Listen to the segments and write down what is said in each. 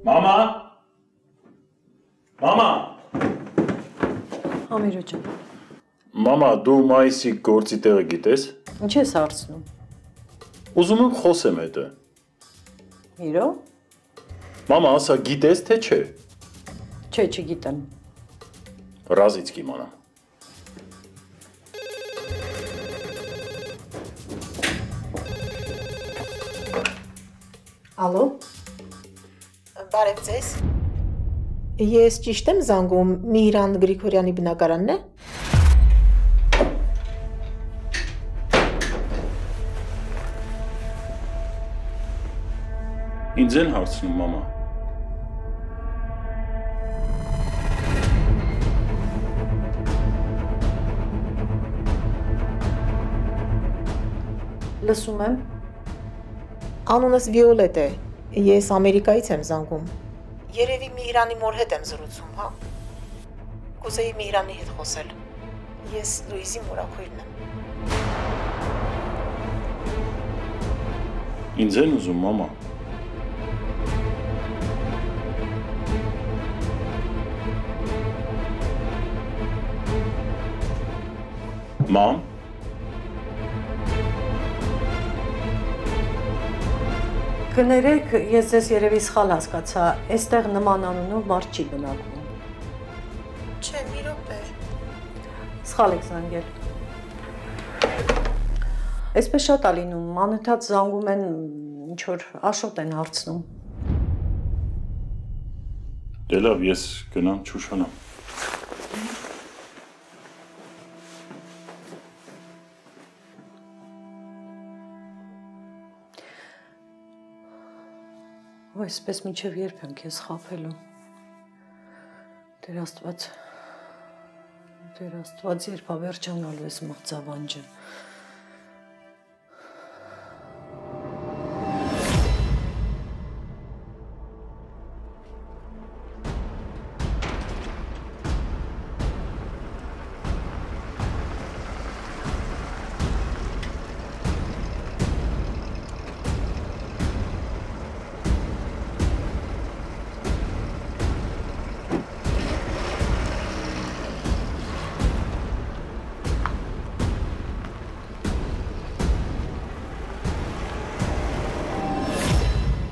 Մամա։ Մամա։ Ամիրո ջան։ Մամա, դու մայիսի գործի տեղը գիտես։ Ինչ ես հարցնում։ Ուզում եմ խոսեմ հետը։ Իրո։ Մամա, ասա գիտես թե չէ։ Չէ, չգիտեմ։ Ռազից կիմանամ։ Ալո։ Բարև ձեզ։ Ես ճիշտ եմ զանգում Միհրան Գրիգորյանի բնակարանն է։ Ինձ են հարցնում, մամա։ Լսում եմ։ Անունս Վիոլետ է։ Ես Ամերիկայից եմ զանգում։ Երևի Միհրանի մոր հետ եմ զրուցում, հա։ Կուզեի Միհրանի հետ խոսել։ Ես Լուիզի մորաքույրն եմ։ Ինձ են ուզում, մամա։ Մամ։ Կներեք, ես ձեզ երևի սխալ հասկացա, այստեղ նման անունով մարդ չի բնակվում։ Չէ, մի րոպե։ Սխալ եք զանգել։ Այսպես շատ ա լինում, անընդհատ զանգում են, ինչ որ Աշոտ են հարցնում։ Դե լավ, ես գնամ չուշանամ։ Այսպես մինչև երբ եմ քեզ խաբելու։ Տեր Աստված, երբ ավերջանալու ես մղձավանջը։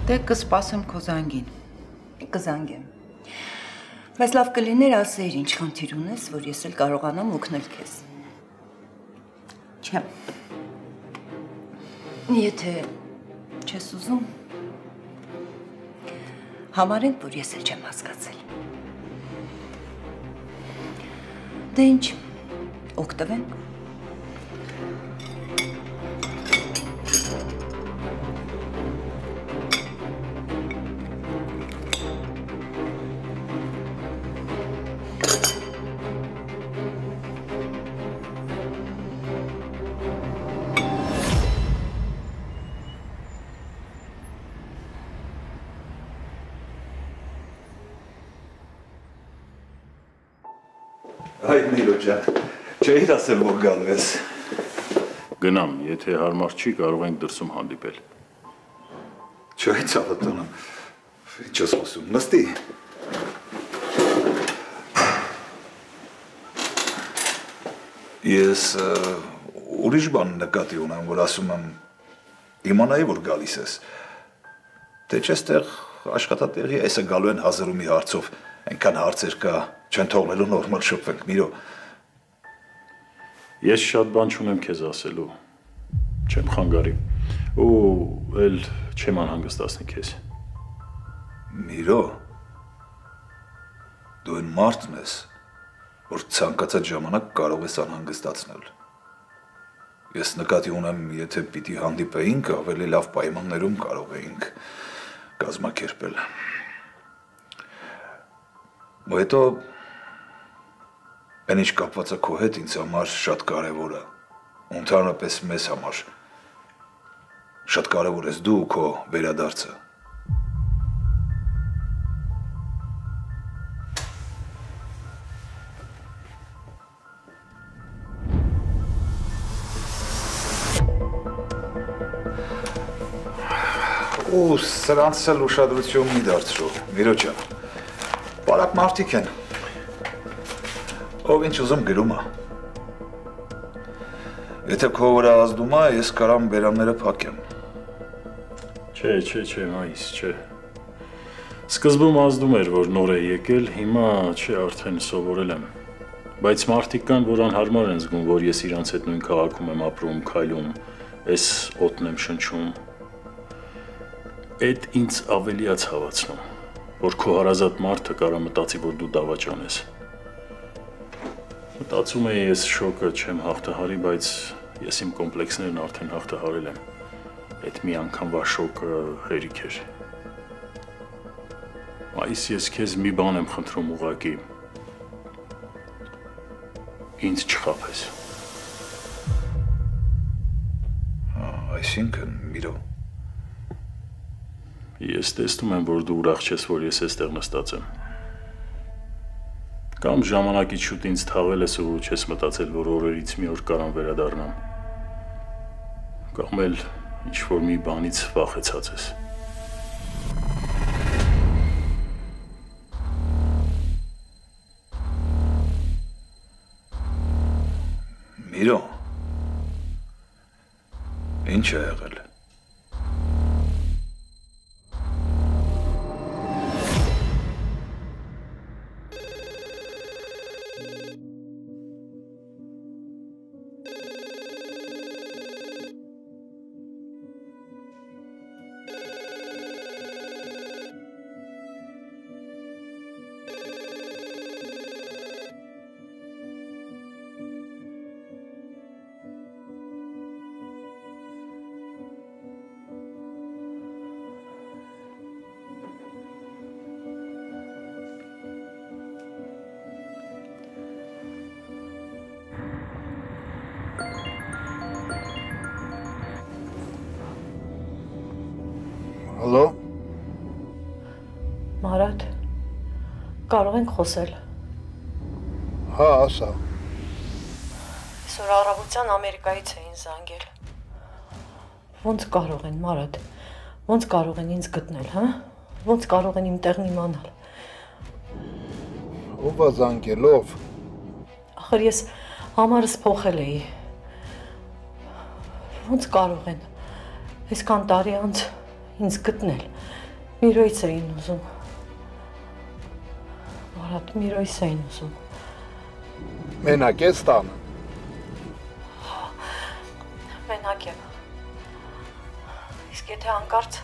Դե կսպասեմ քո զանգին։ Կզանգեմ։ Բայց լավ կլիներ ասեիր ինչ խնդիր ունես, որ ես էլ կարողանամ օգնել քեզ։ Չէ։ Եթե չես ուզում, համարենք, որ ես էլ չեմ հասկացել։ Դե ինչ, օգտվենք։ Այ Միրո ջան, չէիր ասել, որ գալու ես։ Գնամ, եթե հարմար չի, կարող ենք դրսում հանդիպել։ Չէ, ցավատոնը։ Ինչ ես խոսում, նստի։ Ես ուրիշ բան նկատի ունեմ, որ ասում եմ, իմանայի, որ գալիս ես։ Թե չես տեղ աշխատատեղի այսը գալու են հազարումի հարցով, այնքան հարցեր կա, չեն թողնելու նորմալ շփվենք, Միրո։ Ես շատ բան չունեմ քեզ ասելու, չեմ խանգարի, ու էլ չեմ անհանգստացնի քեզ։ Միրո, դու այն մարդն ես, որ ցանկացած ժամանակ կարող ես անհանգստացնել։ Ես նկատի ունեմ, եթե պիտի հանդիպեինք, ավելի լավ պայմաններում կարող էինք կազմակերպել։ Ու հետո այն ինչ կապված է քո հետ ինձ համար շատ կարևոր է, ընդհանրապես մեզ համար շատ կարևոր ես դու ու քո վերադարձը։ Ու սրանց էլ ուշադրություն մի դարձրու, Միրո ջան։ Բարակ մարդիկ են։ Ով ինչ ուզում գրում է։ Եթե քո վրա ազդում է, ես կարամ բերանները փակեմ։ Չէ, մայիս, չէ։ Սկզբում ազդում էր, որ նոր է եկել, հիմա չէ, արդեն սովորել եմ։ Բայց մարդիկ կան, որ անհարմար են զգում, որ ես իրանց հետ նույն քաղաքում եմ ապրում, քայլում, այս օդն եմ շնչում։ Այդ ինձ ավելի է ցավացնում, որ քո հարազատ մարդը կարա մտածի, որ դու դավաճան ես։ Մտածում էի ես շոկը չեմ հաղթահարի, բայց ես իմ կոմպլեքսներն արդեն հաղթահարել եմ։ Այդ մի անգամվա շոկը հերիք էր։ Այս ես քեզ մի բան եմ խնդրում ուղղակի։ Ինձ չխաբես։ Այսինքն, Միրո։ Ես տեսնում եմ, որ դու ուրախ չես, որ ես այստեղ նստած եմ։ Կամ ժամանակից շուտ ինձ թաղել ես ու չես մտածել, որ օրերից մի օր կարամ վերադառնամ։ Կամ էլ ինչ-որ մի բանից վախեցած ես։ Միրո, ինչ է եղել։ Ալո։ Մարատ, կարող ենք խոսել։ Հա, ասա։ Այսօր առավոտյան Ամերիկայից էին զանգել։ Ոնց կարող են, Մարատ, ոնց կարող են ինձ գտնել, հա? Ոնց կարող են իմ տեղն իմանալ։ Ով է զանգելով։ Ախր ես համարս փոխել էի։ Ոնց կարող են այսքան տարի անց ինձ գտնել։ Միրոյից էին ուզում։ Մարատ, Միրոյից էին ուզում։ Մենակ ես տանը։ Մենակ եմ։ Իսկ եթե հանկարծ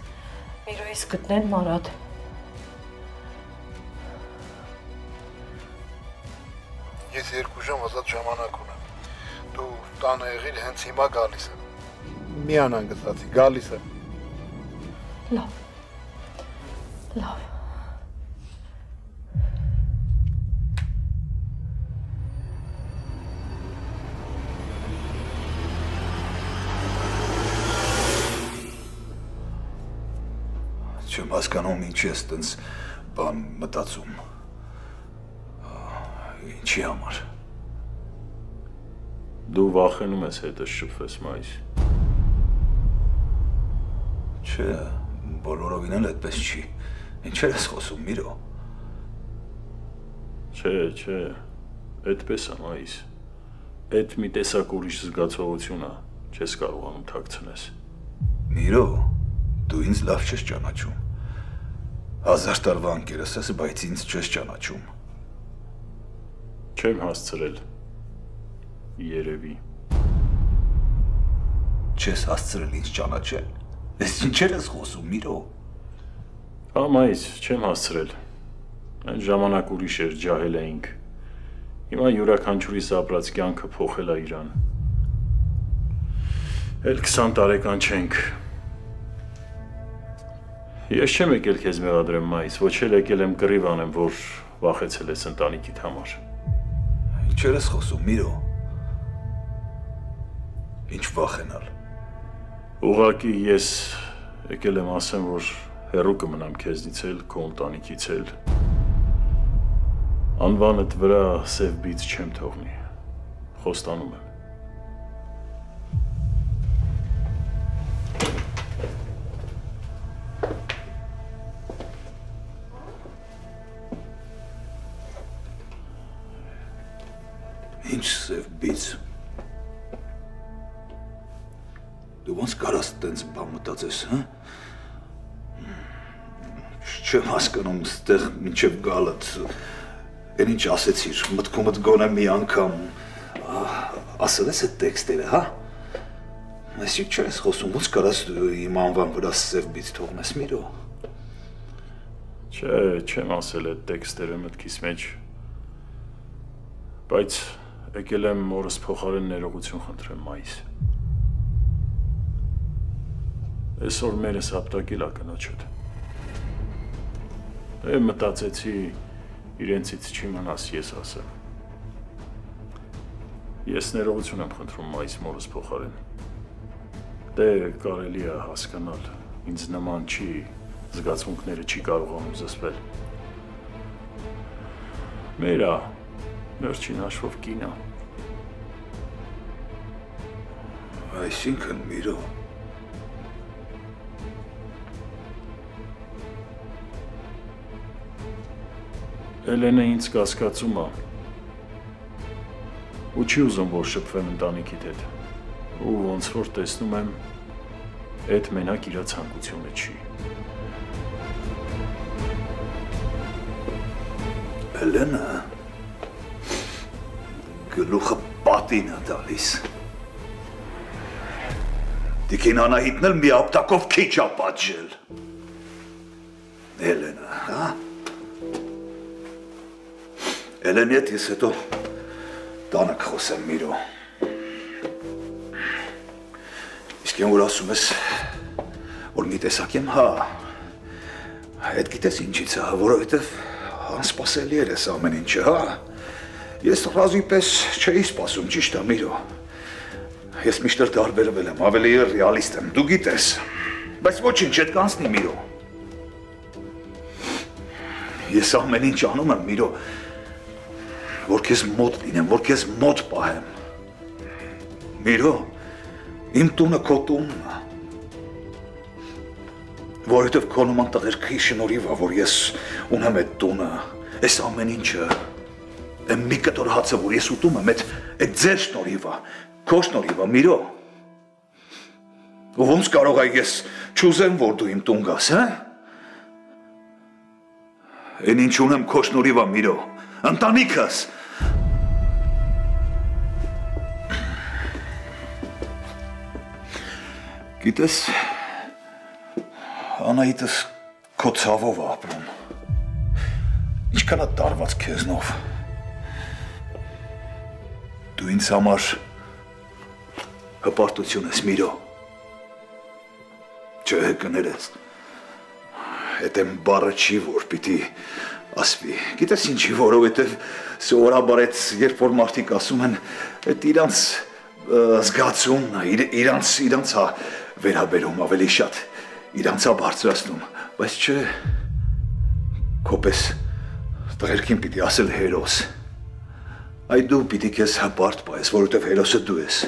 Միրոյից գտնեն, Մարատ։ Ես 2 ժամ ազատ ժամանակ ունեմ։ Դու տանը եղիր, հենց հիմա գալիս եմ։ Մի անհանգստացի, գալիս եմ։ Լավ։ Լավ։ Չեմ հասկանում ինչ ես տենց բան մտածում։ Ինչի համար։ Դու վախենում ես հետս շփվես, մայիս։ Չէ, բոլորովին էլ այդպես չի։ Ինչեր ես խոսում, Միրո։ Չէ, այդպես է, մայիս։ Այդ մի տեսակ ուրիշ զգացողություն է, չես կարողանում թաքցնես։ Միրո, դու ինձ լավ չես ճանաչում։ 1000 տարվա ընկերս ես, բայց ինձ չես ճանաչում։ Չեմ հասցրել։ Երևի։ Չես հասցրել ինձ ճանաչել։ Ես ինչեր ես խոսում, Միրո։ Հա, մայիս, չեմ հասցրել։ Այն ժամանակ ուրիշ էր, ջահել էինք։ Հիմա յուրաքանչյուրիս ապրած կյանքը փոխել է իրան։ Էլ 20 տարեկան չենք։ Ես չեմ եկել քեզ մեղադրեմ, մայիս, ոչ էլ եկել եմ կռիվ անեմ, որ վախեցել ես ընտանիքիդ համար։ Ինչեր ես խոսում, Միրո։ Ինչ վախենալ։ Ուղղակի ես եկել եմ ասեմ, որ հեռու կմնամ քեզնից էլ, քո ընտանիքից էլ։ Անվանդ վրա սև բիծ չեմ թողնի։ Խոստանում եմ։ Ինչ սև բիծ։ Դու ոնց կարաս տենց բան մտածես, հա? Չեմ հասկանում ստեղ մինչև գալդ, են ինչ ասեցիր, մտքումդ գոնե մի անգամ, ասել ես այդ տեքստերը, հա? Այսի չես խոսում, ոնց կարաս իմ անվան վրա սև բիծ թողնես, Միրո։ Չէ, չեմ ասել այդ տեքստերը մտքիս մեջ, բայց եկել եմ մորս փոխարեն ներողություն խնդրեմ մայիս։ Այսօր մերս ապտակել ակնոջդ։ Դե մտածեցի իրենցից չիմանաս ես ասեմ։ Ես ներողություն եմ խնդրում մայիս մորս փոխարեն։ Դե կարելի է հասկանալ, ինձ նման չի, զգացմունքները չի կարողանում զսպել։ Մերա վերջին հաշվով կինա։ Այսինքն Միրո։ Էլենը ինձ կասկածում է ու չի ուզում, որ շփվեմ ընտանիքիդ հետ ու ոնց որ տեսնում եմ, այդ մենակ իրա ցանկությունը չի։ Էլենը գլուխը պատին է տալիս։ Տիկին Անահիտն էլ մի ապտակով քիչ է պատժել։ Էլենը, հա? Էլենի հետ ես հետո տանը կխոսեմ Միրո։ Իսկ են որ ասում ես, որ մի տեսակ եմ, հա, այդ գիտես ինչից է, որովհետև անսպասելի էր ես ամեն ինչը, հա։ Ես ռազի պես չէի սպասում, ճիշտ է Միրո։ Ես միշտ էլ տարբերվել եմ, ավելի ռեալիստ եմ, դու գիտես, բայց ոչինչ հետ կանցնի Միրո։ Ես ամեն ինչ անում եմ Միրո, որ քեզ մոտ լինեմ, որ քեզ մոտ պահեմ։ Միրո, իմ տունը քո տունն է։ Որովհետև քո նման տղերքի շնորհիվ է, որ ես ունեմ այդ տունը, այս ամեն ինչը, այն մի կտոր հացը, որ ես ուտում եմ, այդ ձեր շնորհիվ է, քո շնորհիվ է, Միրո։ Ու ոնց կարող եմ ես չուզեմ, որ դու իմ տուն գաս, հա? Այն ինչ ունեմ քո շնորհիվ է, Միրո, ընտանիքս։ Գիտես, Անահիտս քո ցավով է ապրում։ Ինչքան է տարված քեզնով։ Դու ինձ համար հպարտություն ես, Միրո։ Չէ, կներես։ Այդ եմ բառը չի, որ պիտի ասվի։ Գիտես ինչի, որովհետև սովորաբար այդ երբ որ մարդիկ ասում են, այդ իրանց զգացումն է, իրանց է վերաբերում ավելի շատ, իրանց է բարձրացնում, բայց չէ, քո պես տղերքին պիտի ասել հերոս, այ դու պիտի քեզ հպարտ պահես, որովհետև հերոսը դու ես,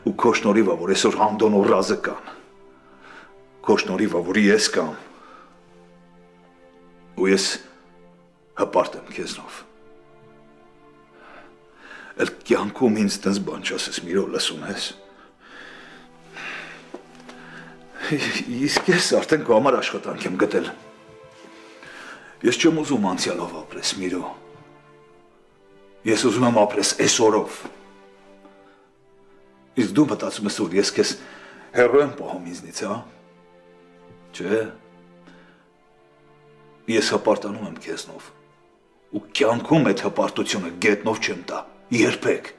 ու քո շնորհիվ է, որ այսօր Հանդոն ու Ռազը կան, քո շնորհիվ է, որ ես կամ, ու ես հպարտ եմ քեզնով, էլ կյանքում ինձ տենց բան չասես, Միրո, լսում ես, իսկ ես արդեն քո համար աշխատանք եմ գտել, ես չեմ ուզում անցյալով ապրես, Միրո, ես ուզում եմ ապրես այսօրով, իսկ դու մտածում ես, որ ես քեզ հեռու եմ պահում ինձնից, հա, չէ, ես հպարտանում եմ քեզնով, ու կյանքում այդ հպարտությունը գետնով չեմ տա, երբեք,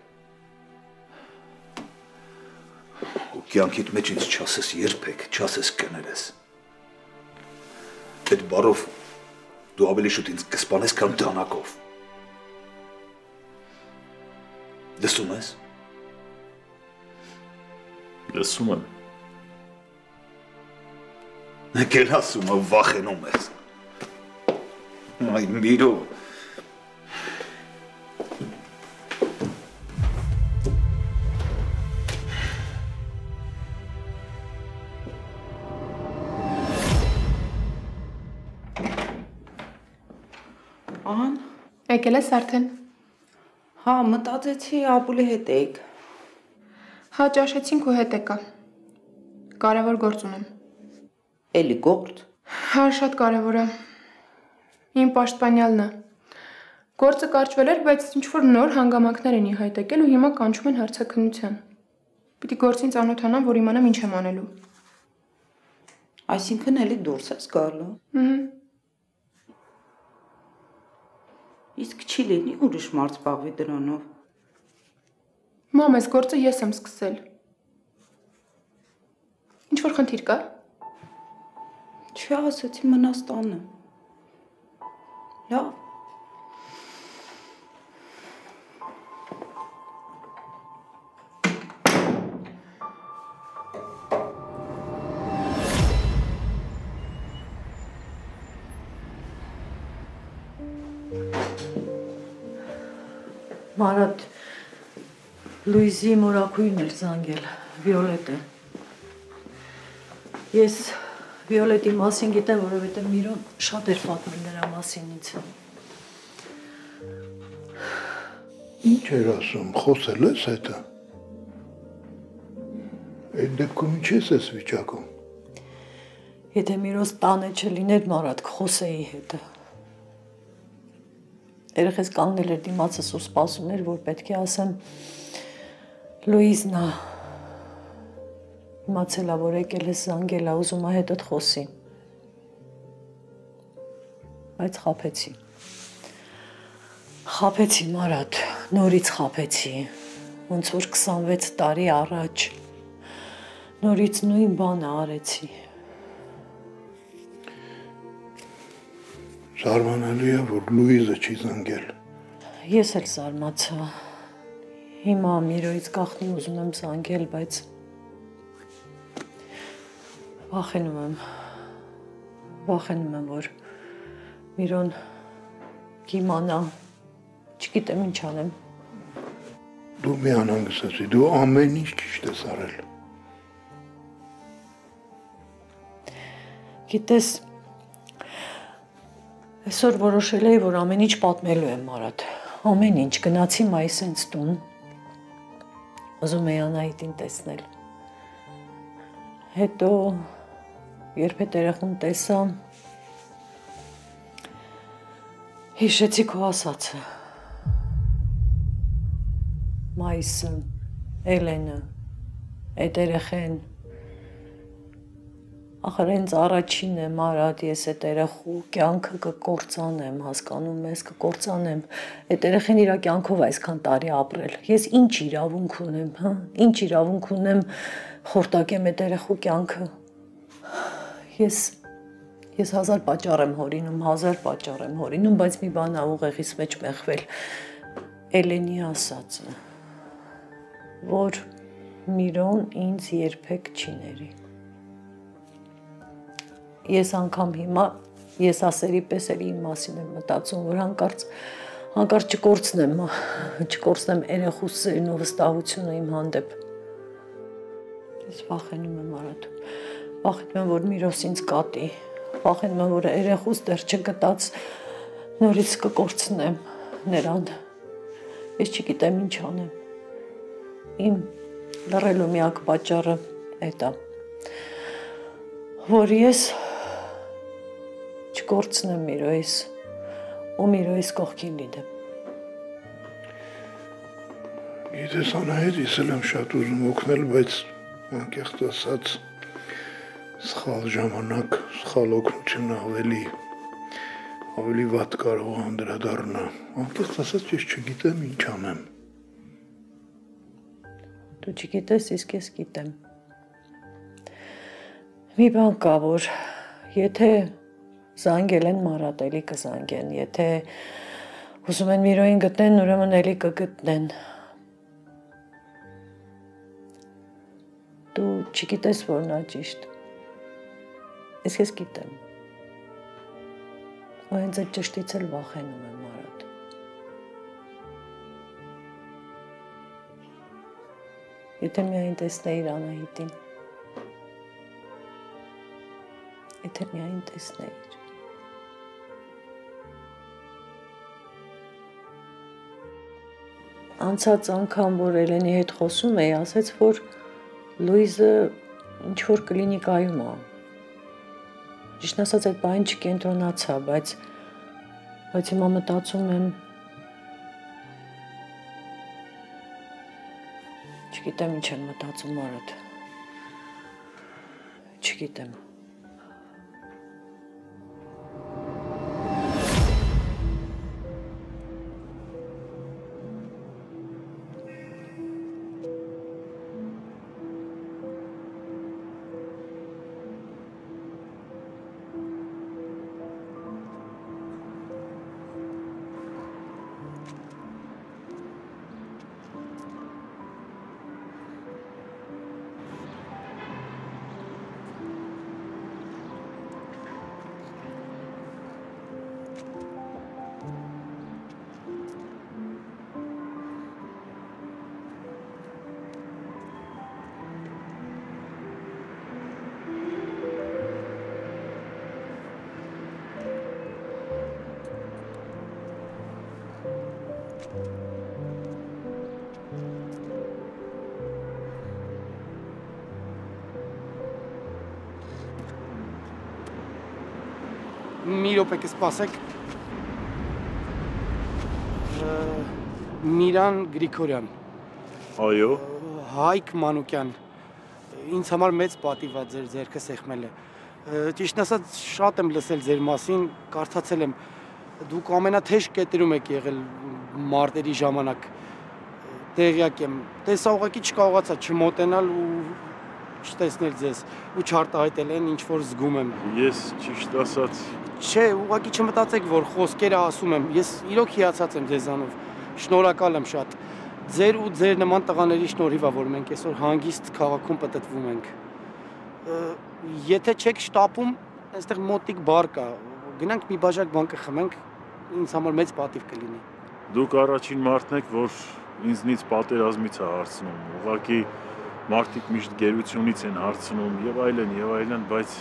ու կյանքիդ մեջ ինձ չասես երբեք, չասես կներես, այդ բառով դու ավելի շուտ ինձ կսպանես, քան դանակով, լսում ես, լսում եմ, եկել ասում եմ, վախենում ես, այ Միրո, Ան, Եկել ես արդեն։ Հա, մտածեցի ապուլի հետ էիք։ Հա, ճաշեցինք ու հետ եկա։ Կարևոր գործ ունեմ։ Էլի գործ։ Հա, շատ կարևոր է։ Իմ պաշտպանյալն է։ Գործը կարճվել էր, բայց ինչ-որ նոր հանգամանքներ են ի հայտ եկել ու հիմա կանչում են հարցաքննության։ Պիտի գործին ծանոթանամ, որ իմանամ ինչ եմ անելու։ Այսինքն էլի դուրս ես գալու։ Իսկ չի լինի ուրիշ մարդ զբաղվի դրանով։ Մամ, այս գործը ես եմ սկսել։ Ինչ-որ խնդիր կա։ Չի ասեցի մնաս տանը։ Լավ։ Մարատ Լուիզի մորաքույն էր զանգել, Վիոլետը։ Ես Վիոլետի մասին գիտեմ, որովհետև Միրոն շատ էր պատմել նրա մասին ինձ։ Ինչ էր ասում, խոսել ես հետը։ Այդ դեպքում ինչ ես վիճակում։ Եթե Միրոս տանը չլիներ, Մարատ կխոսեի հետը։ Երեխես կանգնել էր դիմացս ու սպասում էր, որ պետք է ասեմ Լուիզն է։ Իմացել է, որ եկել ես զանգել է, ուզում է հետդ խոսի։ Բայց խաբեցի։ Խաբեցի, Մարատ, նորից խաբեցի, ոնց որ 26 տարի առաջ, նորից նույն բանը արեցի։ Զարմանալի է, որ Լուիզը չի զանգել։ Ես էլ զարմացա։ Հիմա Միրոյից գախնի ուզում եմ զանգել, բայց վախենում եմ, որ Միրոն կիմանա, չգիտեմ ինչ անեմ։ Դու մի անհանգստացի, դու ամեն ինչ ճիշտ ես արել։ Գիտես, այսօր որոշել էի, որ ամեն ինչ պատմելու եմ, Մարատ։ Ամեն ինչ, գնացի մայիսենց տուն, ուզում էի Անահիտին տեսնել։ Հետո, երբ հետ երեխուն տեսա, հիշեցի քո ասածը։ Մայիսը, Էլենը, այդ երեխեն, ախր հենց առաջին է, Մարատ, ես այդ երեխու կյանքը կկործանեմ, հասկանում ես, կկործանեմ, այդ երեխեն իր կյանքով այսքան տարի ապրել, ես ինչ իրավունք ունեմ, հա, ինչ իրավունք ունեմ խորտակեմ այդ երեխու կյանքը, ես 1000 պատճառ եմ հորինում, բայց մի բան ա ուղեղիս մեջ մեղվել, Էլենի ասածը, որ Միրոն ինձ երբեք չի ների։ Ես անգամ հիմա, ես ասերի պես էլ իմ մասին եմ մտածում, որ հանկարծ չկորցնեմ երեխու սերն ու վստահությունը իմ հանդեպ։ Ես վախենում եմ, Մարատ, վախենում եմ, որ Միրոս ինձ կատի, վախենում եմ, որ երեխուս դեռ չգտած նորից կկորցնեմ նրան, ես չգիտեմ ինչ անեմ, իմ լռելու միակ պատճառը էդ է, որ ես չկորցնեմ Միրոյիս ու Միրոյիս կողքին լինեմ։ Գիտես Անահիտ, ես էլ եմ շատ ուզում օգնել, բայց անկեղծ ասած սխալ ժամանակ, սխալ օգնությունը ավելի վատ կարող է անդրադառնա։ Անկեղծ ասած ես չգիտեմ ինչ անեմ։ Դու չգիտես, իսկ ես գիտեմ։ Մի բան կա, որ եթե զանգել են Մարատ, էլի կզանգեն, եթե ուզում են Միրոյին գտնեն, ուրեմն էլի կգտնեն։ Դու չգիտես, որ նա ճիշտ։ Ես գիտեմ։ Ու հենց այդ ճշտից էլ վախենում եմ, Մարատ։ Եթե միայն տեսնեիր Անահիտին։ Եթե միայն տեսնեիր։ անցած անգամ, որ Էլենի հետ խոսում էի, ասեց, որ Լուիզը ինչ-որ կլինիկայում է։ Ճիշտ ասած, այդ բանը չկենտրոնացա, բայց հիմա մտածում եմ, չգիտեմ ինչ եմ մտածում, Մարդ, չգիտեմ։ Մի րոպե կսպասեք։ Միրան Գրիգորյան։ Այո։ Հայկ Մանուկյան։ Ինձ համար մեծ պատիվ է ձեր ձեռքը սեղմելը։ Ճիշտն ասած, շատ եմ լսել ձեր մասին, կարդացել եմ։ Դուք ամենաթեժ կետերում եք եղել մարտերի ժամանակ։ Տեղյակ եմ։ Տեսա ուղղակի չկարողացա չմոտենալ ու չտեսնել ձեզ ու չարտահայտել այն, ինչ որ զգում եմ։ Ես ճիշտ ասած Չէ, ուղղակի չմտածեք, որ խոսքերը ասում եմ, ես իրոք հիացած եմ ձեզանով, շնորհակալ եմ շատ, ձեր ու ձեր նման տղաների շնորհիվ է, որ մենք այսօր հանգիստ քաղաքում պտտվում ենք, եթե չեք շտապում, այստեղ մոտիկ բար կա, գնանք մի բաժակ բան կխմենք, ինձ համար մեծ պատիվ կլինի։ Դուք առաջին մարդն եք, որ ինձնից պատերազմից է հարցնում, ուղղակի մարդիկ միշտ գերությունից են հարցնում եւ այլն, բայց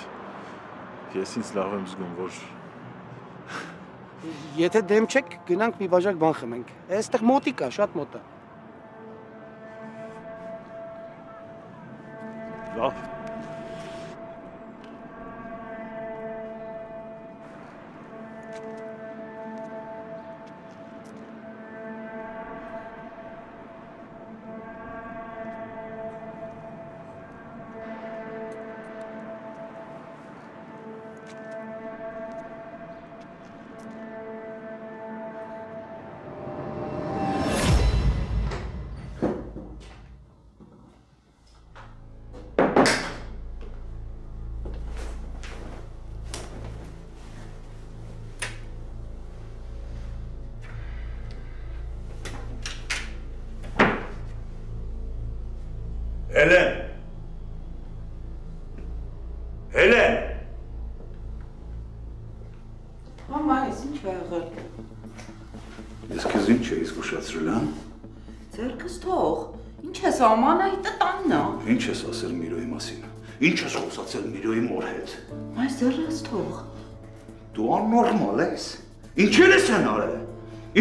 ես ինձ լավ եմ զգում, որ Եթե դեմ չեք, գնանք մի բաժակ բան խմենք, այստեղ մոտիկ է, շատ մոտ է։ Լավ։ Հելեն։ Մամա, ես ինչ է եղել։ Ես քեզ ինչ էի զգուշացրել, հա։ Ձերքս թող։ Ինչ ես Ամանայիթը տանն է։ Ինչ ես ասել Միրոյի մասին։ Ինչ ես խոսացել Միրոյի մոր հետ։ Այս ձեռս թող։ Դու աննորմալ ես։ Ինչեր ես արել։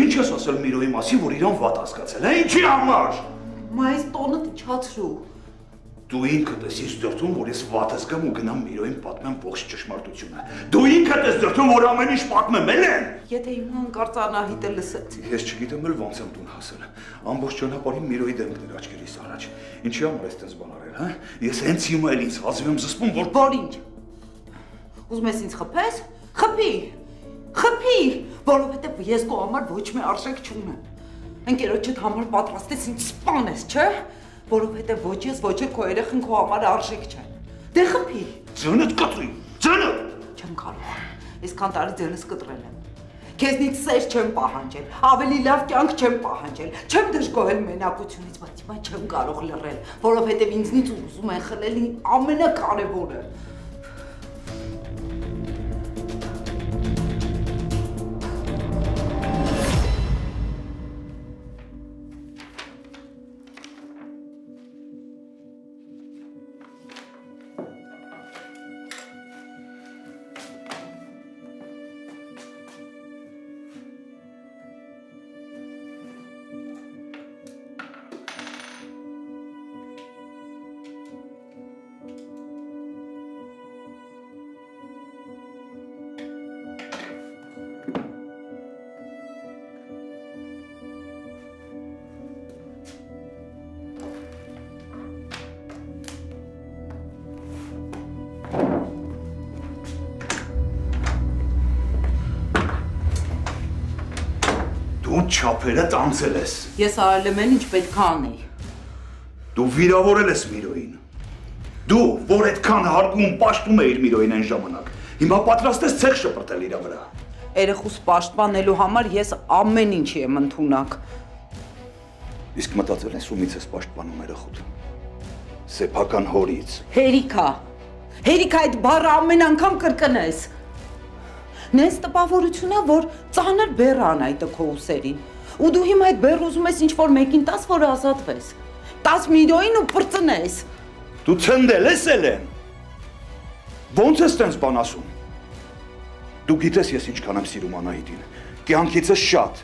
Ինչ ես ասել Միրոյի մասին, որ իրան վատ հասկացել, հա, ինչի համար։ Այս տոնը իջացրու։ Դու ինքդ ես ինձ դրդում, որ ես վատ ես գամ ու գնամ Միրոյին պատմեմ ողջ ճշմարտությունը։ Դու ինքդ ես դրդում, որ ամեն ինչ պատմեմ, Էլեն։ Եթե իմ հանկարծ Անահիտը լսեց։ Ես չգիտեմ էլ ոնց եմ տուն հասել։ Ամբողջ ճանապարհին Միրոյի դեմքն էր աչքերիս առաջ։ Ինչի համար ես տես բան արել, հա։ Ես հենց հիմա էլ ինձ հազիվ եմ զսպում, որ ինչ։ Ուզում ես ինձ խփես։ Խփի։ Խփի, որովհետև ես քո համար ոչ մի արժեք չունեմ։ Ընկերոջդ համար պատրաստ ես ինձ սպանես, չէ՞։ Որովհետև ոչ ես, ոչ էլ քո երեխան քո համար արժեք չեն։ Դե խփի։ Ձնդ կտրի, ձնդ։ Չեմ կարող։ Այսքան տարի ձենս կտրել եմ։ Քեզնից սեր չեմ պահանջել, ավելի լավ կյանք չեմ պահանջել, չեմ դժգոհել մենակությունից, բայց հիմա չեմ կարող լռել, որովհետև ինձնից ուզում են խլել ամենակարևորը։ Դու չափերը տանձել ես։ Ես արել եմ այն, ինչ պետք է անեի։ Դու վիրավորել ես Միրոյին։ Դու, որ այդքան հարգում պաշտում էիր Միրոյին այն ժամանակ, հիմա պատրաստ ես ցեղ շպրտել իր վրա։ Երեխուս պաշտպանելու համար ես ամեն ինչի եմ ընդունակ։ Իսկ մտածել ես ումից ես պաշտպանում երեխուդ։ Սեփական հորից։ Հերիքա։ Հերիքա այդ բառը ամեն անգամ կրկնես։ Նես տպավորությունա, որ ծանր բեռ անայտը քո ուսերին։ Ու դու հիմա այդ բեռ ուզում ես ինչ-որ մեկին տաս, որ ազատվես։ 10 միլիոնին ու պրծնես։ Դու ցնդել ես Էլեն։ Ոնց ես տենց բան ասում։ Դու գիտես ես ինչքան եմ սիրում Անահիտին։ Կյանքիցս շատ։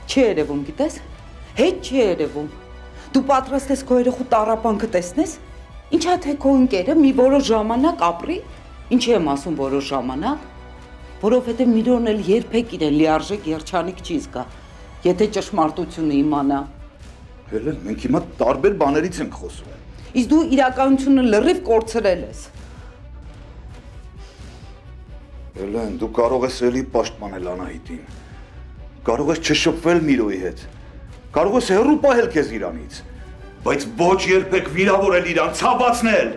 Չի երևում, գիտես։ Հետ չի երևում։ Դու պատրաստ ես քո երեխու տառապանքը տեսնես։ Ինչա թե քո ընկերը մի որոշ ժամանակ ապրի։ Ինչի եմ ասում որոշ ժամանակ։ Որովհետև Միրոնն էլ երբեք իրեն լիարժեք երջանիկ չի զգա, եթե ճշմարտությունը իմանա։ Հելեն, մենք հիմա տարբեր բաներից ենք խոսում։ Իսկ դու իրականությունը լրիվ կորցրել ես։ Հելեն, դու կարող ես էլի պաշտպանել Անահիտին։ Կարող ես չշփվել Միրոյի հետ։ Կարող ես հեռու պահել քեզ իրանից, բայց ոչ երբեք վիրավորել իրան, ցավացնել։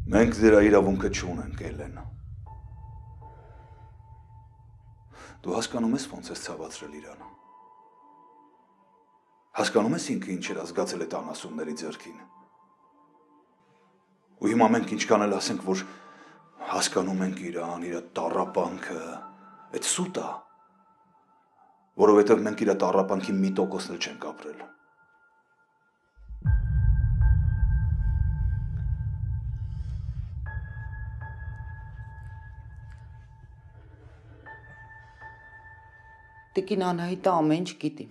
Մենք դրա իրավունքը չունենք, Էլեն։ Դու հասկանում ես ոնց ես ցավացրել իրան։ Հասկանում ես ինքը ինչ էր ազգացել այդ անասունների ձեռքին։ Ու հիմա մենք ինչքան էլ ասենք, որ հասկանում ենք իրան, իր տառապանքը, այդ սուտ է, որովհետև մենք իր տառապանքի 1% էլ չենք ապրել։ Տիկին Անահիտը ամեն ինչ գիտի։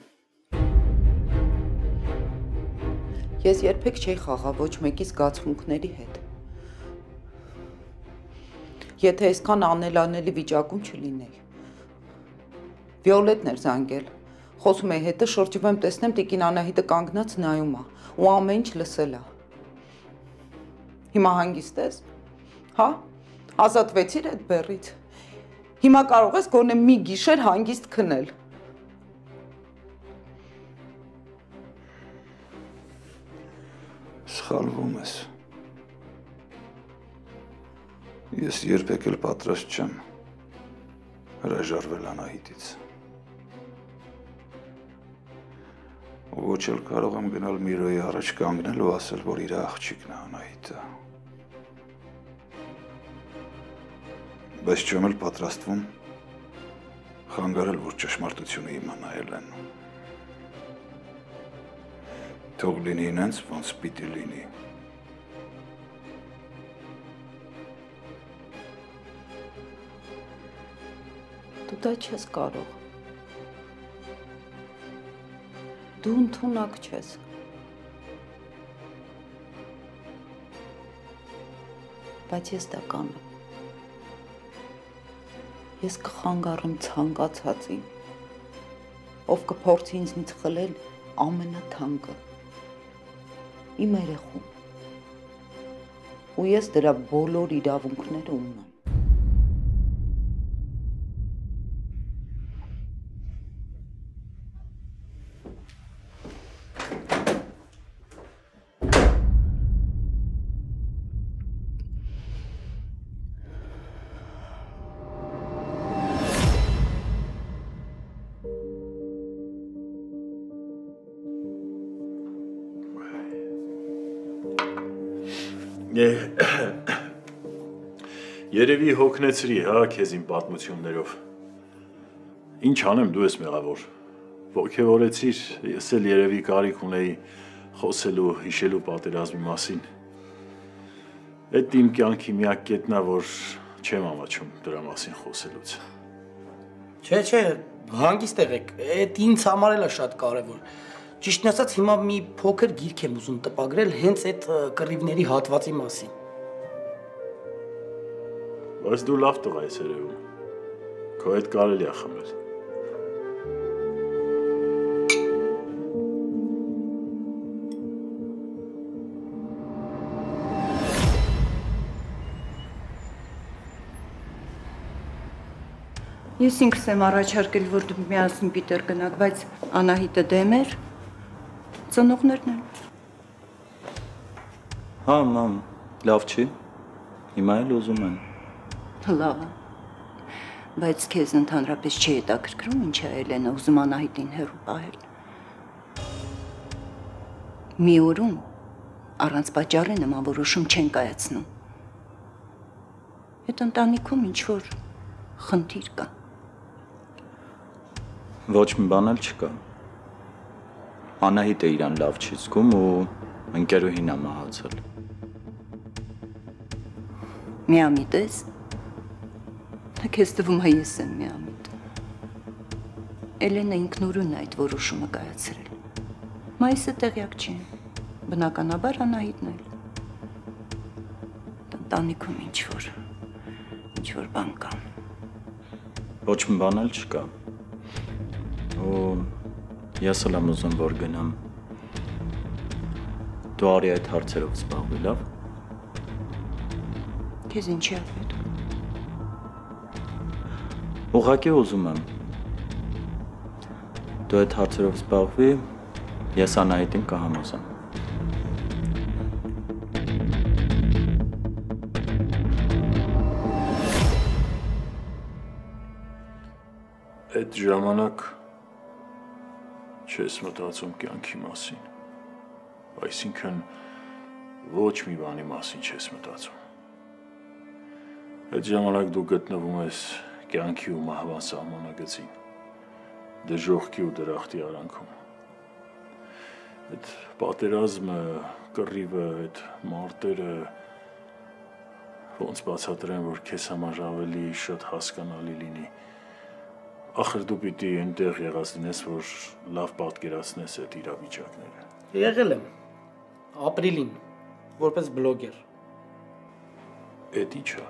Ես երբեք չէի խաղա ոչ մեկի զգացմունքների հետ։ Եթե այսքան անելանելի վիճակում չլինեի։ Վիոլետն էր զանգել։ Խոսում էի հետը շրջվեմ տեսնեմ տիկին Անահիտը կանգնած նայում է ու ամեն ինչ լսել է։ Հիմա հանգիստ ես։ Հա? Ազատվեցիր այդ բեռից։ Հիմա կարող ես գոնե մի գիշեր հանգիստ քնել։ Սխալվում ես։ Ես երբեք էլ պատրաստ չեմ հրաժարվել Անահիտից։ Ոչ էլ կարող եմ գնալ Միրոյի առաջ կանգնել ու ասել, որ իր աղջիկն է Անահիտը։ Բայց չեմ էլ պատրաստվում խանգարել, որ ճշմարտությունը իմանա Էլեն։ Թող լինի ինձ, ոնց պիտի լինի։ Դու դա չես կարող։ Դու ընդունակ չես։ Բայց ես դա կանեմ։ Ես կխանգարեմ ցանկացածին, ով կփորձի ինձնից խլել ամենաթանկը, իմ երեխուն, ու ես դրա բոլոր իրավունքները ունեմ։ Երևի հոգնեցրի, հա, քեզ իմ պատմություններով։ Ինչ անեմ, դու ես մեղավոր։ Ոգևորեցիր, ես էլ երևի կարիք ունեի խոսելու, հիշելու պատերազմի մասին։ Այդ իմ կյանքի միակ կետն է, որ չեմ ամաչում դրա մասին խոսելուց։ Չէ, հանգիստ եղեք, այդ ինձ համար էլ է շատ կարևոր։ Ճիշտն ասած, հիմա մի փոքր գիրք եմ ուզում տպագրել հենց այդ կռիվների հատվածի մասին։ Բայց դու լավ տղա ես երևում, քո հետ կարելի է խմել։ Ես ինքս եմ առաջարկել, որ դուք միասին Պիտեր գնաք, բայց Անահիտը դեմ էր, ծնողներն են։ Հա, մամ, լավ չի, հիմա էլ ուզում են։ Լավ, բայց քեզ ընդհանրապես չի հետաքրքրում, ինչ է Էլենը ուզում Անահիտին հեռու պահել։ Մի օրում առանց պատճառի նման որոշում չեն կայացնում։ Այդ ընտանիքում ինչ-որ խնդիր կա։ Ոչ մի բան էլ չկա։ Անահիտը իրան լավ չի զգում ու ընկերուհին է մահացել։ Միամիտ ես։ Քեզ թվում է ես եմ միամիտ։ Էլենը ինքնուրույն է այդ որոշումը կայացրել։ Մայիսը տեղյակ չի։ Բնականաբար Անահիտն էլ։ Ընտանիքում ինչ-որ բան կա։ Ոչ մի բան էլ չկա։ Ու ես էլ եմ ուզում, որ գնամ։ Դու արի այդ հարցերով զբաղվի, լավ։ Քեզ ինչի է պետք։ Ուղղակի ուզում եմ։ Դու այդ հարցերով զբաղվի, ես Անահիտին կհամոզեմ։ Այդ ժամանակ չես մտածում կյանքի մասին, այսինքն ոչ մի բանի մասին չես մտածում։ Այդ ժամանակ դու գտնվում ես կյանքի ու մահվան սահմանագծին, դժոխքի ու դրախտի արանքում։ Այդ պատերազմը, կռիվը, այդ մարտերը ոնց բացատրեմ, որ քեզ համար ավելի շատ հասկանալի լինի։ Ախր դու պիտի այնտեղ եղած լինես, որ լավ պատկերացնես այդ իրավիճակները։ Եղել եմ ապրիլին, որպես բլոգեր։ Էդ ի՞նչ է։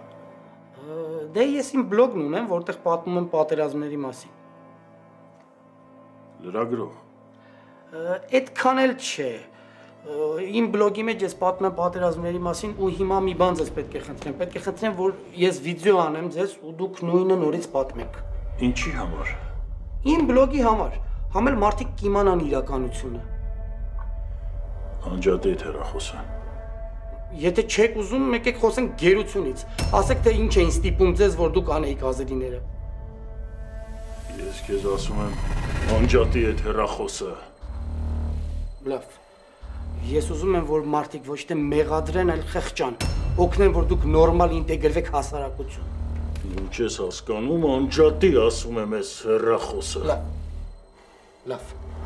Դե ես իմ բլոգն ունեմ, որտեղ պատմում եմ պատերազմների մասին։ Լրագրող։ Այդքան էլ չէ։ Իմ բլոգի մեջ ես պատմում եմ պատերազմների մասին ու հիմա մի բան ձեզ պետք է խնդրեմ։ Պետք է խնդրեմ, որ ես վիդեո անեմ ձեզ ու դուք նույնը նորից պատմեք։ Ինչի համար։ Իմ բլոգի համար, համ էլ մարդիկ կիմանան իրականությունը։ Անջատեթ հեռախոսը։ Եթե չեք ուզում, եկեք խոսենք գերությունից։ Ասեք, թե ինչ էին ստիպում ձեզ, որ դուք անեիք ազերիները։ Ես քեզ ասում եմ, անջատի այդ հեռախոսը։ Լավ։ Ես ուզում եմ, որ մարդիկ ոչ թե մեղադրեն, այլ խեղճան, օգնեն, որ դուք նորմալ ինտեգրվեք հասարակություն։ Դու չես հասկանում, անջատի ասում եմ այս հեռախոսը։ Լավ,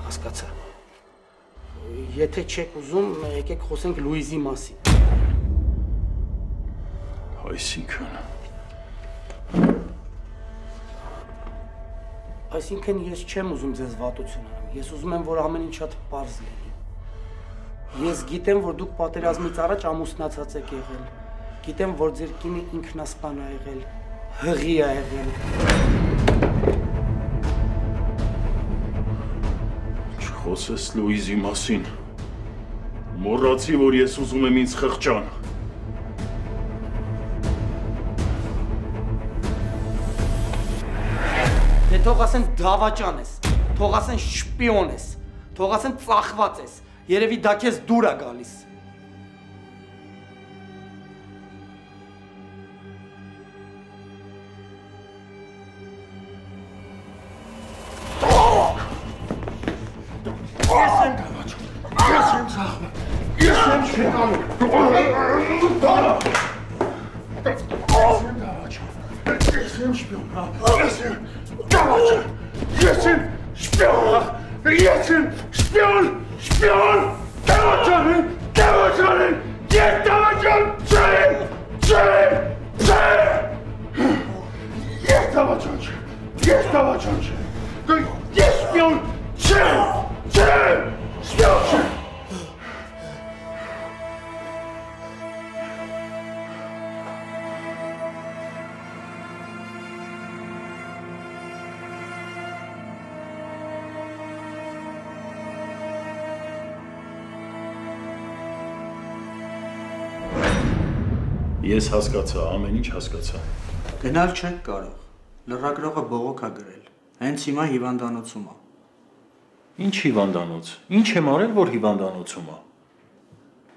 հասկացա։ Եթե չեք ուզում, եկեք խոսենք Լուիզի մասին։ Այսինքն ես չեմ ուզում ձեզ վատություն անեմ։ Ես ուզում եմ, որ ամեն ինչ շատ պարզ լինի։ Ես գիտեմ, որ դուք պատերազմից առաջ ամուսնացած եք եղել։ Գիտեմ, որ ձեր կինը ինքնասպան է եղել, հղի է եղել։ Չխոսես Լուիզի մասին։ Մոռացի, որ ես ուզում եմ ինձ խղճան։ Դե թող ասեն դավաճան ես, թող ասեն շպիոն ես, թող ասեն ծախված ես, երևի դա քեզ դուր է գալիս։ Ես եմ դավաճան, ես եմ ծախված, ես եմ շպիոն։ Ես եմ շպիոն, ես եմ դավաճան, ես եմ շպիոն, ես եմ շպիոն, շպիոն, դավաճան, ես դավաճան չեմ, ես դավաճան չեմ, ես դավաճան չեմ, ես շպիոն չեմ, շպիոն չեմ։ Ես հասկացա, ամեն ինչ հասկացա։ Գնալ չեք կարող։ Լրագրողը բողոք է գրել։ Հենց հիմա հիվանդանոցում է։ Ինչ հիվանդանոց։ Ինչ եմ արել, որ հիվանդանոցում է։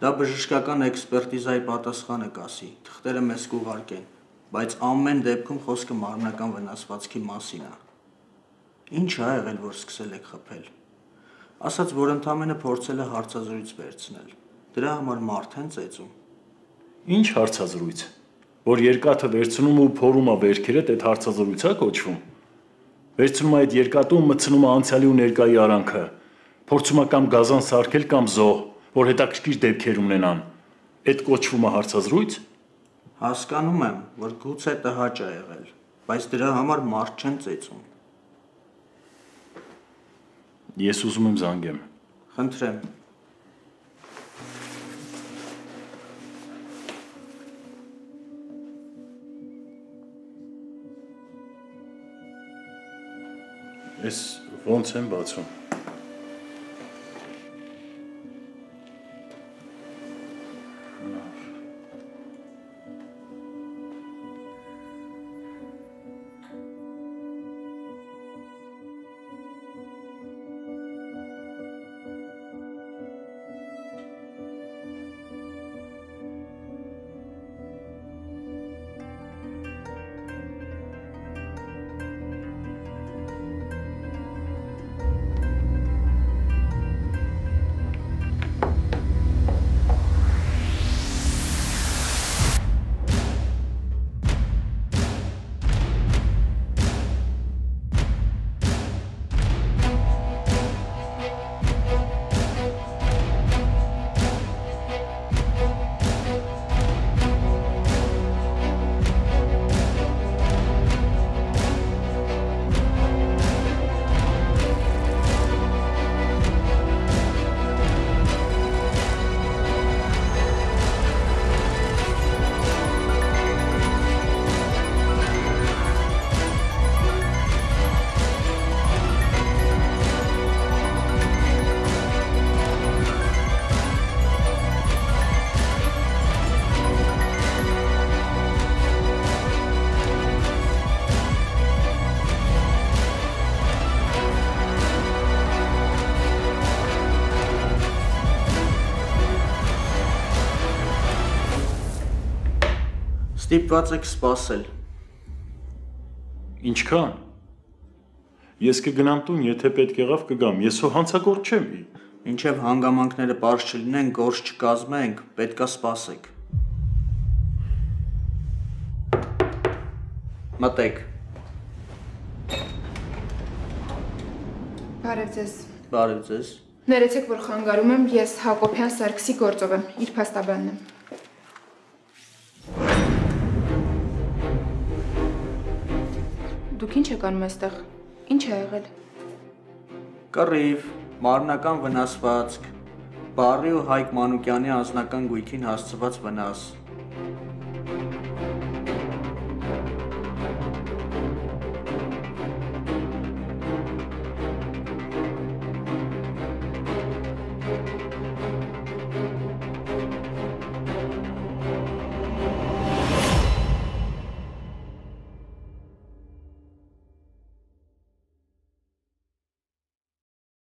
Դա բժշկական էքսպերտիզայի պատասխանը կասի, թղթերը մեզ կուղարկեն, բայց ամեն դեպքում խոսքը մարմնական վնասվածքի մասին է։ Ինչ ա եղել, որ սկսել եք խփել։ Ասաց, որ ընդամենը փորձել է հարցազրույց վերցնել։ Դրա համար մարդ են ծեծում։ Ինչ հարցազրույց։ Որ երկաթը վերցնում ու փորում է վերքերդ, այդ հարցազրույցա կոչվում։ Վերցնում է այդ երկաթը ու մտցնում է անցյալի ու ներկայի արանքը։ Փորձում է կամ գազան սարքել կամ զոհ, որ հետաքրքիր դեպքեր ունենան։ Այդ կոչվում է հարցազրույց։ Հասկանում եմ, որ գուցե տհաճ է եղել, բայց դրա համար մարդ չեն ծեծում։ Ես ուզում եմ զանգեմ։ Խնդրեմ։ Ես ոնց եմ բացում։ Ստիպված եք սպասել։ Ինչքան։ Ես կգնամ տուն, եթե պետք եղավ կգամ, ես հո հանցագործ չեմ։ Մինչև հանգամանքները պարզ չլինեն, գործ չկազմենք, պետքա սպասեք։ Մտեք։ Բարև ձեզ։ Բարև ձեզ։ Ներեցեք, որ խանգարում եմ, ես Հակոբյան Սարգսի գործով եմ, իր փաստաբանն եմ։ Դուք ինչ եք անում այստեղ։ Ինչ է եղել։ Կռիվ, մարմնական վնասվածք, Բարի ու Հայկ Մանուկյանի անձնական գույքին հասցված վնաս։